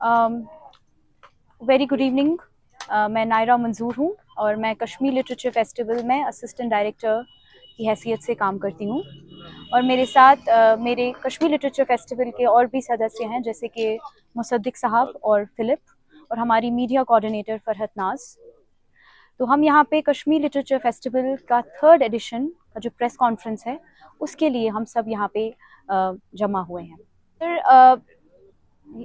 Very good evening. मैं नायरा मंजूर हूँ और मैं कश्मीर लिटरेचर फेस्टिवल में असिस्टेंट डायरेक्टर की हैसियत से काम करती हूँ। और मेरे साथ मेरे कश्मीर लिटरेचर फेस्टिवल के और भी सदस्य हैं, जैसे कि मुसद्दिक साहब और फिलिप, और हमारी मीडिया कोऑर्डिनेटर फरहत नाज। तो हम यहाँ पे कश्मीर लिटरेचर फेस्टिवल का 3rd एडिशन का जो प्रेस कॉन्फ्रेंस है उसके लिए हम सब यहाँ पे जमा हुए हैं। फिर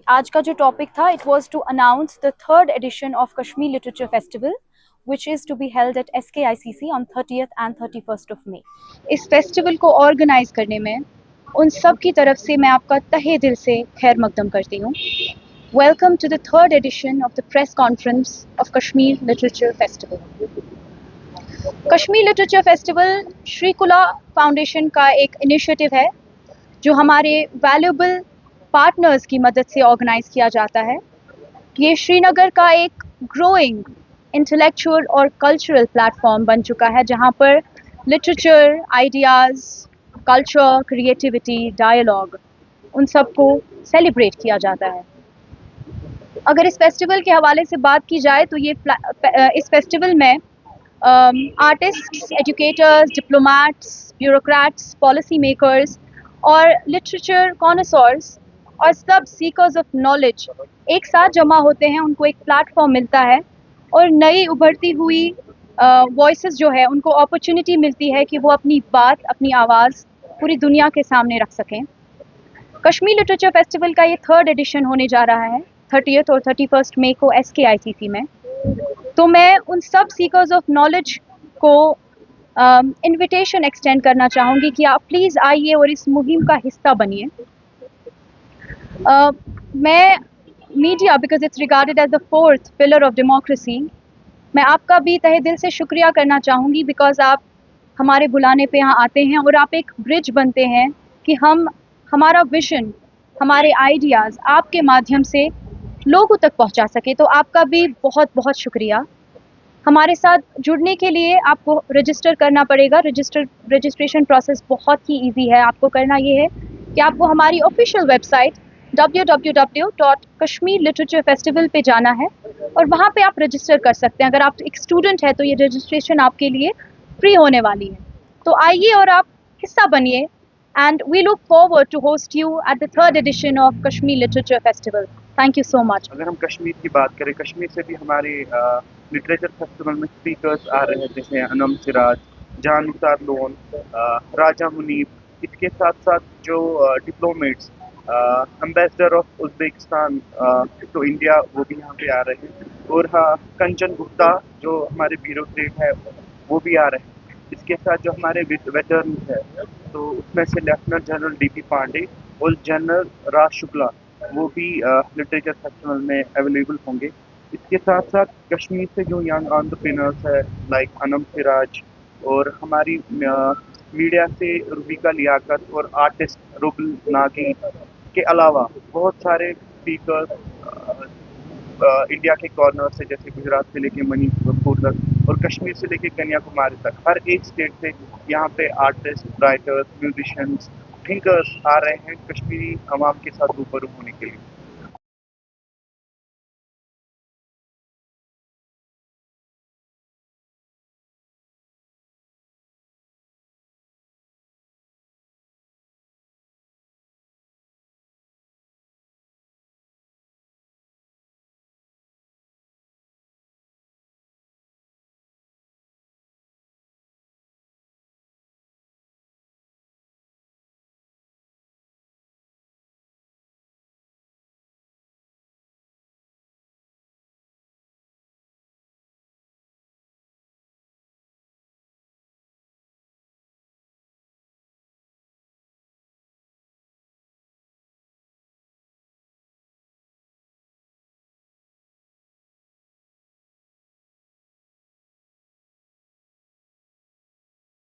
आज का जो टॉपिक था, it was to announce the 3rd edition of Kashmir literature festival which is to be held at SKICC on 30th and 31st of May. इस फेस्टिवल को ऑर्गेनाइज करने में उन सब की तरफ से मैं आपका तहे दिल से खैर मकदम करती हूँ। Welcome to the 3rd edition of the press conference of Kashmir Literature Festival. Kashmir literature festival Shrikula foundation का एक इनिशिएटिव है जो हमारे वैल्यूएबल पार्टनर्स की मदद से ऑर्गेनाइज किया जाता है। ये श्रीनगर का एक ग्रोइंग इंटेलेक्चुअल और कल्चरल प्लेटफॉर्म बन चुका है, जहाँ पर literature, ideas, culture, creativity, dialogue, उन सबको सेलिब्रेट किया जाता है। अगर इस फेस्टिवल के हवाले से बात की जाए तो इस फेस्टिवल में artists, educators, diplomats, bureaucrats, policy makers और लिटरेचर कॉनसॉर्स और सब सीकर्स ऑफ नॉलेज एक साथ जमा होते हैं। उनको एक प्लेटफॉर्म मिलता है और नई उभरती हुई वॉइसेस जो है उनको अपॉर्चुनिटी मिलती है कि वो अपनी बात, अपनी आवाज़ पूरी दुनिया के सामने रख सकें। कश्मीर लिटरेचर फेस्टिवल का ये 3rd एडिशन होने जा रहा है 30th और 31st मई को SKICC में। तो मैं उन सब सीकर्स ऑफ नॉलेज को इनविटेशन एक्सटेंड करना चाहूँगी कि आप प्लीज़ आइए और इस मुहिम का हिस्सा बनिए। मैं media, because it's regarded as the 4th pillar of democracy, मैं आपका भी तहे दिल से शुक्रिया करना चाहूँगी, बिकॉज आप हमारे बुलाने पे यहाँ आते हैं और आप एक ब्रिज बनते हैं कि हम हमारा विजन, हमारे आइडियाज़ आपके माध्यम से लोगों तक पहुँचा सके। तो आपका भी बहुत बहुत शुक्रिया। हमारे साथ जुड़ने के लिए आपको रजिस्टर करना पड़ेगा। रजिस्ट्रेशन प्रोसेस बहुत ही इजी है। आपको करना ये है कि आपको हमारी ऑफिशियल वेबसाइट www.kashmirliteraturefestival पे जाना है और वहाँ पे आप रजिस्टर कर सकते हैं। अगर आप एक स्टूडेंट है तो ये रजिस्ट्रेशन आपके लिए फ्री होने वाली है। तो आइए और आप हिस्सा बनिए, and we look forward to host you at the 3rd edition of Kashmir literature festival. Thank you so much. अगर हम कश्मीर की बात करें, कश्मीर से भी हमारे लिटरेचर फेस्टिवल में स्पीकर्स आ रहे हैं, जैसे अनम सिराज, जान निसार लोन, राजा मुनीब। इसके साथ साथ जो diplomats, ambassador of Uzbekistan to India, वो भी यहाँ पे आ रहे हैं। और हाँ, कंचन गुप्ता जो हमारे ब्यूरोक्रेट है वो भी आ रहे हैं। इसके साथ जो हमारे वेटरन है, तो उसमें से लेफ्टिनेंट जनरल DP पांडे और जनरल राज शुक्ला, वो भी लिटरेचर फेस्टिवल में अवेलेबल होंगे। इसके साथ साथ कश्मीर से जो यंग एंटरप्रेन्योर्स है, लाइक अनम सिराज, और हमारी मीडिया से रुबिका लियाकत और आर्टिस्ट रुबल नागी के अलावा बहुत सारे स्पीकर इंडिया के कॉर्नर से, जैसे गुजरात से लेके मणिपुर तक और कश्मीर से लेके कन्याकुमारी तक, हर एक स्टेट से यहाँ पे आर्टिस्ट, राइटर्स, म्यूजिशियंस, थिंकर्स आ रहे हैं कश्मीरी अवाम के साथ रूबरू होने के लिए।